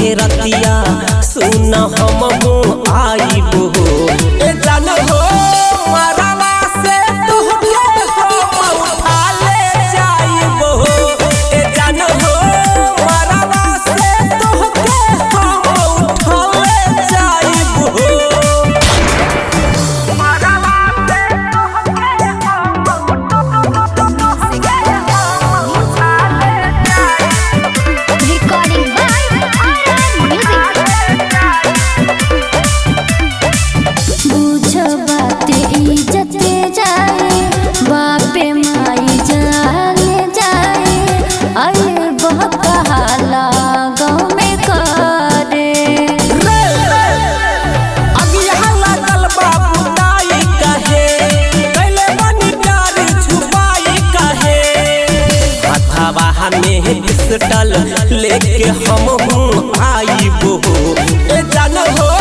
के रतिया सुन हम आईबो ए जान हो मरवा से तुहके हम उठा ले जाईबो ए जान हो मरवा से तुहके हम उठा ले जाईबो मरवा से तुहके हम उठा ले जाईबो। Recording by Iron Music. बुझ बात इज्जत जाए बापे माई जाने जाए अरे बहुत हाला गाँव में करे अब यहाँ लागल बाबू ताई कहे पहले बनी प्यारी छुपाई कहे अथवा हमें पिस्टल लेके हम आईबो ए जान हो